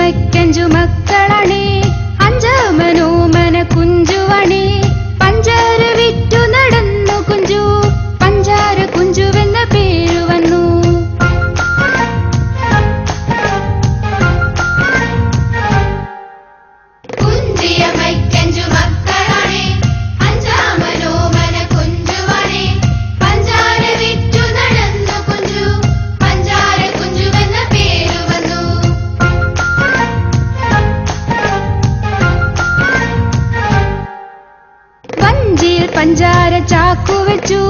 കുഞ്ചിയമ്മയ്ക്കഞ്ചു മക്കളാണേ, അഞ്ചാമനോമന കുഞ്ചുവാണേ. പഞ്ചാര വിറ്റു നടന്നു കുഞ്ചു, പഞ്ചാര കുഞ്ചുവെന്ന പേരു വന്നു. കുഞ്ചിയമ്മയ്ക്കഞ്ചു മക്കളാണേ, അഞ്ചാമനോമന കുഞ്ചുവാണേ. പഞ്ചാര വിറ്റു നടന്നു കുഞ്ചു, പഞ്ചാര കുഞ്ചുവെന്ന പേരു വന്നു. വഞ്ചിയിൽ പഞ്ചാര ചാക്കു വെച്ചു,